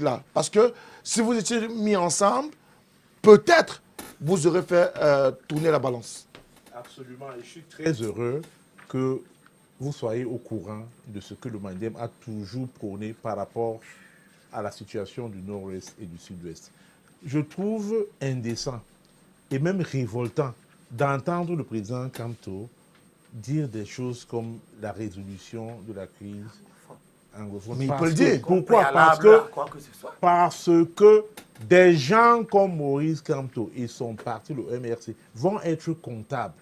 là. Parce que si vous étiez mis ensemble, peut-être vous aurez fait tourner la balance. Absolument. Et je suis très heureux que vous soyez au courant de ce que le Mandem a toujours prôné par rapport à la situation du Nord-Ouest et du Sud-Ouest. Je trouve indécent et même révoltant d'entendre le président Kamto dire des choses comme la résolution de la crise anglophone. Mais il peut le dire. Pourquoi? Parce que des gens comme Maurice Kamto et son parti, le MRC, vont être comptables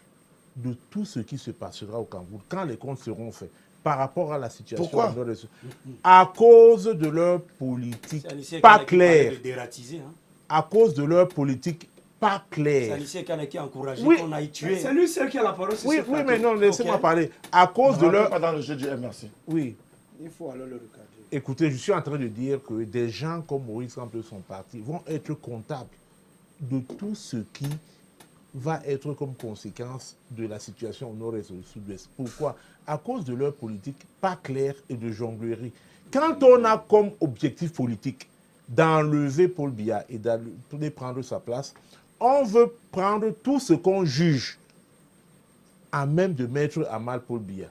de tout ce qui se passera au Cameroun quand les comptes seront faits par rapport à la situation. Pourquoi? À cause de leur politique pas claire. À cause de leur politique pas claire. C'est qui a encouragé oui. qu'on aille tuer. C'est lui seul qui a la parole. Oui, mais non, laissez-moi parler. À cause de leur... Pas dans le jeu du MRC. Oui. Il faut alors le regarder. Écoutez, je suis en train de dire que des gens comme Maurice Kamto son parti vont être comptables de tout ce qui va être comme conséquence de la situation au nord-est et au sud-ouest. Pourquoi? À cause de leur politique pas claire et de jonglerie. Quand on a comme objectif politique d'enlever Paul Biya et de prendre sa place, on veut prendre tout ce qu'on juge à même de mettre à mal Paul Biya.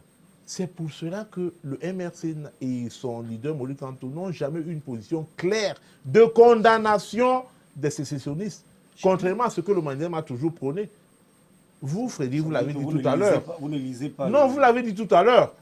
C'est pour cela que le MRC et son leader Maurice Kamto n'ont jamais eu une position claire de condamnation des sécessionnistes, contrairement à ce que le Mandem a toujours prôné. Vous, Freddy, vous l'avez dit tout à l'heure. Vous ne lisez pas. Non, vous l'avez dit tout à l'heure.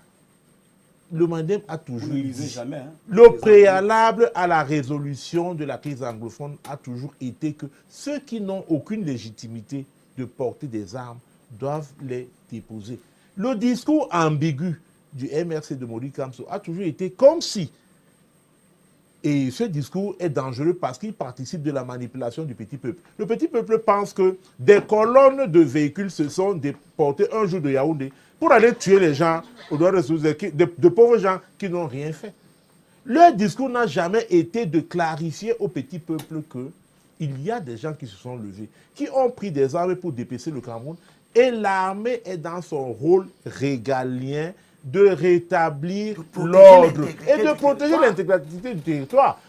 Le Mandem a toujours dit jamais, hein, le préalable à la résolution de la crise anglophone a toujours été que ceux qui n'ont aucune légitimité de porter des armes doivent les déposer. Le discours ambigu du MRC de Maurice Kamto a toujours été comme si, et ce discours est dangereux parce qu'il participe de la manipulation du petit peuple. Le petit peuple pense que des colonnes de véhicules se sont déportées un jour de Yaoundé pour aller tuer les gens, de pauvres gens qui n'ont rien fait. Leur discours n'a jamais été de clarifier au petit peuple qu'il y a des gens qui se sont levés, qui ont pris des armes pour dépêcher le Cameroun, et l'armée est dans son rôle régalien de rétablir l'ordre et de protéger l'intégrité du territoire.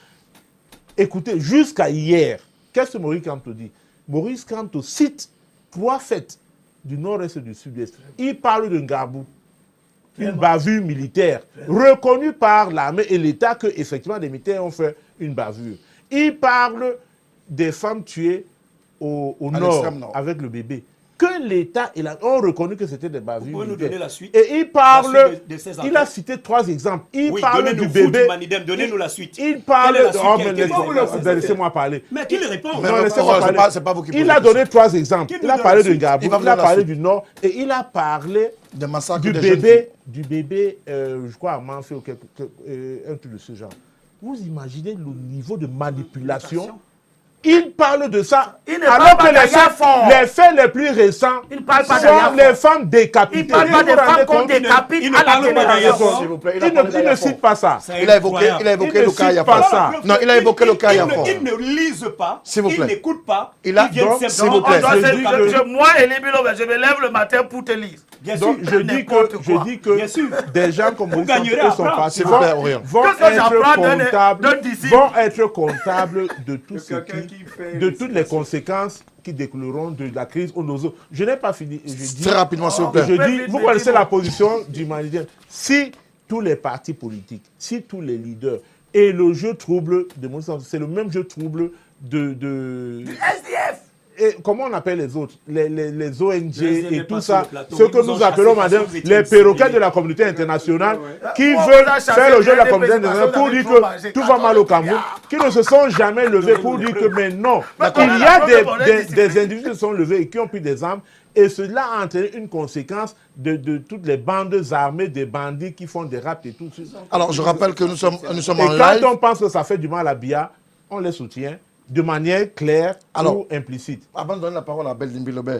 Écoutez, jusqu'à hier, qu'est-ce que Maurice Kamto dit? Maurice Kamto cite 3 faits du nord-est et du sud-est. Il parle de Ngabou, une bavure militaire reconnue par l'armée et l'État que effectivement des militaires ont fait une bavure. Il parle des femmes tuées au nord avec le bébé, que l'État ont reconnu que c'était des bavures. Vous pouvez nous donner la suite? Et il parle, il a cité 3 exemples. Il parle du bébé. Donnez-nous la suite. Il parle de... Laissez-moi parler. Mais qui le répond? Non, laissez-moi parler. C'est pas vous qui posez Il a donné 3 exemples. Il a parlé de Gabou, il a parlé du Nord, et il a parlé du bébé, je crois, à Manfé, ou un truc de ce genre. Vous imaginez le niveau de manipulation? Il parle de ça, alors que les faits les plus récents sont les femmes décapitées. Il parle pas des femmes qu'on décapite à la télévision. S'il vous plaît, Il ne cite pas ça. Il a évoqué le cas Yafan. Non, il a évoqué le cas Yafan. Il ne lise pas, il n'écoute pas. S'il vous plaît. Moi, Elibilo, je me lève le matin pour te lire. Donc, je dis que des gens comme Maurice Kamto sont partis vont être comptables de tout ce de toutes les conséquences qui découleront de la crise au Nozo. Je n'ai pas fini. Très rapidement, s'il vous plaît. Je dis, vous connaissez la position du Mandem. Si tous les partis politiques, si tous les leaders, et le jeu trouble de Maurice Kamto, c'est le même jeu trouble de SDF. Et comment on appelle les autres, les ONG et tout ça, ce que nous appelons, madame, les perroquets de la communauté internationale, qui veulent faire le jeu de la communauté internationale pour dire que tout va mal au Cameroun, qui ne se sont jamais levés pour dire que mais non, il y a des individus qui se sont levés et qui ont pris des armes, et cela a entraîné une conséquence de toutes les bandes armées, des bandits qui font des rapts et tout. Alors, je rappelle que nous sommes en live. Et quand on pense que ça fait du mal à Biya, on les soutient de manière claire ou implicite. Avant de donner la parole à Beldimbi Lobé,